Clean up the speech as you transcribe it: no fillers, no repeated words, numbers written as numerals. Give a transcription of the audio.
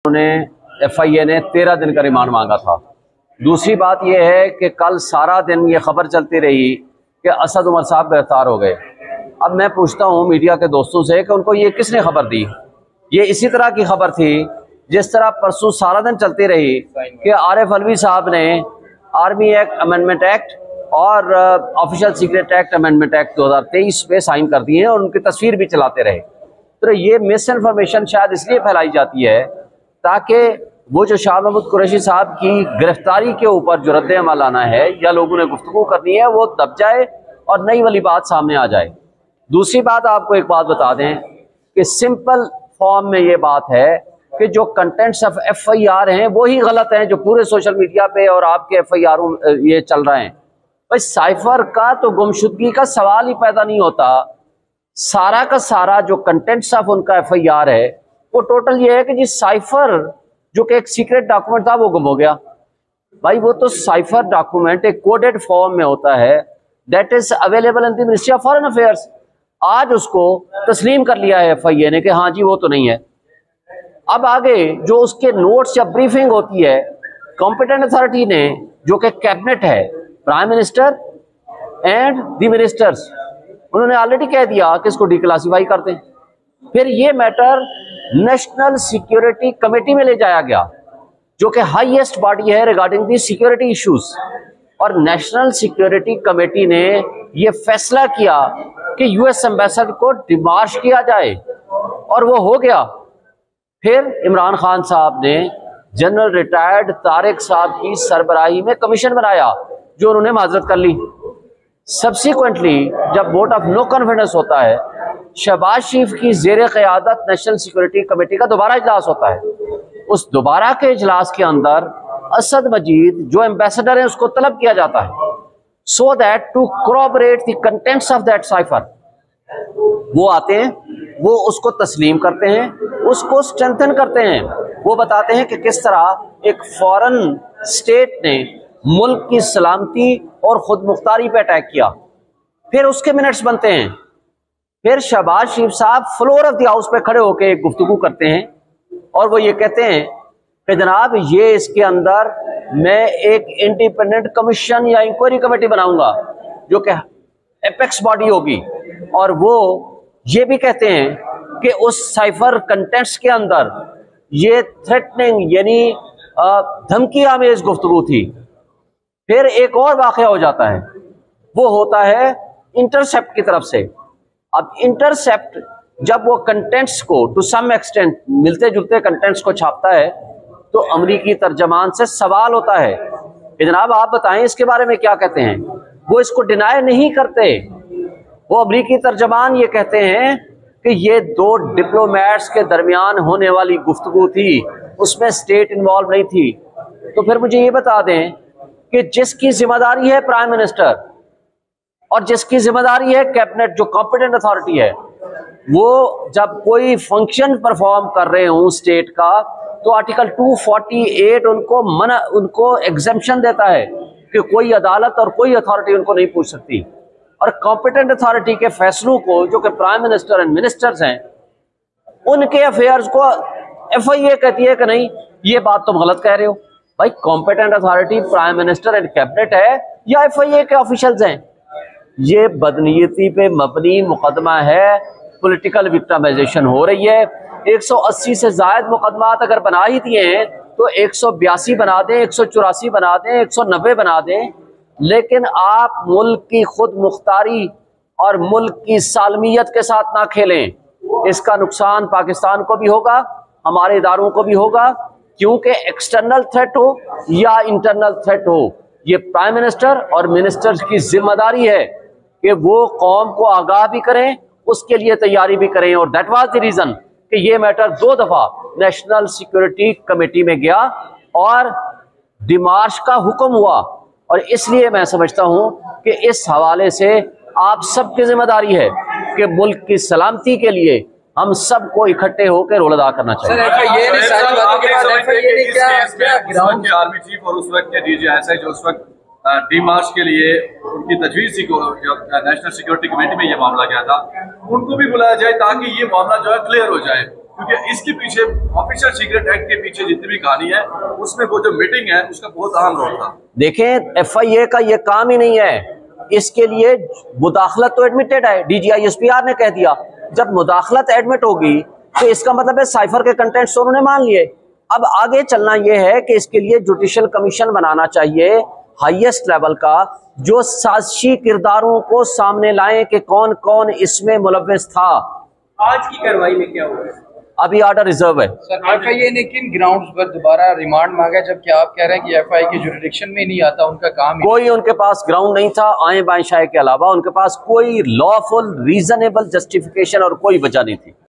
उन्होंने FIA ने 13 दिन का रिमांड मांगा था। दूसरी बात यह है कि कल सारा दिन ये खबर चलती रही कि असद उमर साहब गिरफ्तार हो गए। अब मैं पूछता हूँ मीडिया के दोस्तों से कि उनको ये किसने खबर दी? ये इसी तरह की खबर थी जिस तरह परसों सारा दिन चलती रही कि आरिफ अलवी साहब ने आर्मी एक्ट अमेंडमेंट एक्ट और official secret act amendment act 2023 पे साइन कर दिए हैं और उनकी तस्वीर भी चलाते रहे। तो ये मिस इन्फॉर्मेशन शायद इसलिए फैलाई जाती है ताकि वो जो शाह महमूद कुरैशी साहब की गिरफ्तारी के ऊपर जो रद्द अमल आना है या लोगों ने गुफ्तगू करनी है वो दब जाए और नई वाली बात सामने आ जाए। दूसरी बात, आपको एक बात बता दें कि सिंपल फॉर्म में ये बात है कि जो कंटेंट्स ऑफ FIR हैं वो ही गलत हैं जो पूरे सोशल मीडिया पे और आपके FIR ये चल रहे हैं। भाई साइफर का तो गुमशुदगी का सवाल ही पैदा नहीं होता। सारा का सारा जो कंटेंट्स ऑफ उनका FIR है वो टोटल ये है कि जी साइफर जो कि एक सीक्रेट डॉक्यूमेंट था वो गुम हो गया। भाई वो तो साइफर डॉक्यूमेंट एक कोडेड फॉर्म में होता है, that is available in the ministry of foreign affairs. आज उसको तस्लीम कर लिया है FIA ने कि हाँ जी वो तो नहीं है। अब आगे जो उसके नोट्स या ब्रीफिंग होती है कॉम्पिटेंट अथॉरिटी ने, जो कि कैबिनेट है, prime minister and the ministers, उन्होंने ऑलरेडी कह दिया कि इसको डिक्लासिफाई कर दें। फिर ये मैटर नेशनल सिक्योरिटी कमेटी में ले जाया गया जो कि हाईएस्ट बॉडी है रिगार्डिंग दी सिक्योरिटी इश्यूज, और नेशनल सिक्योरिटी कमेटी ने ये फैसला किया कि US एम्बेसडर को डिमार्श किया जाए और वो हो गया। फिर इमरान खान साहब ने जनरल रिटायर्ड तारिक साहब की सरबराही में कमीशन बनाया जो उन्होंने माजरत कर ली। सब्सिक्वेंटली जब वोट ऑफ नो कॉन्फिडेंस होता है, शहबाज शरीफ की जेर क़यादत नेशनल सिक्योरिटी कमेटी का दोबारा इजलास होता है। उस दोबारा के इजलास के अंदर असद मजीद जो एम्बेसडर है उसको तलब किया जाता है so that to corroborate the contents of that cipher. वो आते हैं, वो उसको तस्लीम करते हैं, उसको स्ट्रेंथन करते हैं। वो बताते हैं कि किस तरह एक फॉरेन स्टेट ने मुल्क की सलामती और खुद मुख्तारी पे अटैक किया। फिर उसके मिनट्स बनते हैं। फिर शहबाज शरीफ साहब फ्लोर ऑफ द हाउस पे खड़े होकर एक गुफ्तगू करते हैं और वो ये कहते हैं कि जनाब ये इसके अंदर मैं एक इंडिपेंडेंट कमीशन या इंक्वायरी कमेटी बनाऊंगा जो कि एपेक्स बॉडी होगी, और वो ये भी कहते हैं कि उस साइफर कंटेंट्स के अंदर ये थ्रेटनिंग यानी धमकी आमेज गुफ्तगू थी। फिर एक और वाक़या हो जाता है, वो होता है इंटरसेप्ट की तरफ से। अब इंटरसेप्ट जब वो कंटेंट्स को टू सम एक्सटेंट मिलते जुलते कंटेंट्स को छापता है तो अमरीकी तर्जमान से सवाल होता है कि जनाब आप बताएं इसके बारे में क्या कहते हैं। वो इसको डिनाई नहीं करते। वो अमरीकी तर्जमान ये कहते हैं कि ये दो डिप्लोमेट्स के दरमियान होने वाली गुफ्तगू थी, उसमें स्टेट इन्वॉल्व नहीं थी। तो फिर मुझे ये बता दें कि जिसकी जिम्मेदारी है प्राइम मिनिस्टर और जिसकी जिम्मेदारी है कैबिनेट जो कॉम्पिटेंट अथॉरिटी है, वो जब कोई फंक्शन परफॉर्म कर रहे हो स्टेट का तो आर्टिकल 248 उनको एग्जेम्पशन देता है कि कोई अदालत और कोई अथॉरिटी उनको नहीं पूछ सकती। और कॉम्पिटेंट अथॉरिटी के फैसलों को जो कि प्राइम मिनिस्टर एंड मिनिस्टर्स हैं, उनके अफेयर्स को FIA कहती है कि नहीं ये बात तुम गलत कह रहे हो। भाई competent authority prime minister and cabinet है या FIA के ऑफिशियल्स हैं? ये बदनीयती पे मबनी मुकदमा है, पॉलिटिकल विक्टिमाइजेशन हो रही है। 180 से ज्यादा मुकदमात अगर बना ही दिए हैं तो 182 बना दें, 184 बना दें, 190 बना दें, लेकिन आप मुल्क की खुद मुख्तारी और मुल्क की सालमियत के साथ ना खेलें। इसका नुकसान पाकिस्तान को भी होगा, हमारे इदारों को भी होगा, क्योंकि एक्सटर्नल थ्रेट हो या इंटरनल थ्रेट हो, ये प्राइम मिनिस्टर और मिनिस्टर्स की जिम्मेदारी है कि वो कौम को आगाह भी करें, उसके लिए तैयारी भी करें। और दैट वाज द रीजन कि ये मैटर 2 दफा नेशनल सिक्योरिटी कमेटी में गया और डिमार्श का हुक्म हुआ। और इसलिए मैं समझता हूं कि इस हवाले से आप सबकी जिम्मेदारी है कि मुल्क की सलामती के लिए हम सबको इकट्ठे होकर रोल अदा करना चाहिए। आर्मी चीफ और उस वक्त के DGI जो उस वक्त डिमार्च के लिए उनकी तजवीज़ थी, नेशनल सिक्योरिटी कमेटी में ये मामला गया था, उनको भी बुलाया जाए ताकि ये मामला जो है क्लियर हो जाए। क्योंकि इसके पीछे ऑफिशियल सीक्रेट एक्ट के पीछे जितनी भी कहानी है उसमें वो जो मीटिंग है उसका बहुत अहम रोल था। देखें, FIA का ये काम ही नहीं है, इसके लिए मुदाखलत तो एडमिटेड है, DGI SPR ने कह दिया। जब मुदाखलत एडमिट होगी तो इसका मतलब है साइफर के कंटेंट्स उन्होंने मान लिए। अब आगे चलना यह है कि इसके लिए जुडिशियल कमीशन बनाना चाहिए हाईएस्ट लेवल का, जो साजिशी किरदारों को सामने लाए कि कौन कौन इसमें मुलव्विस था। आज की कार्रवाई में क्या हुआ? अभी ऑर्डर रिजर्व है सर, FIA ने किन ग्राउंड्स पर दोबारा रिमांड मांगा, जबकि आप कह रहे हैं कि FIA के जुरिडिक्शन में नहीं आता, उनका काम कोई उनके पास ग्राउंड नहीं था, आए बाएं शाये के अलावा उनके पास कोई लॉफुल रीजनेबल जस्टिफिकेशन और कोई वजह नहीं थी।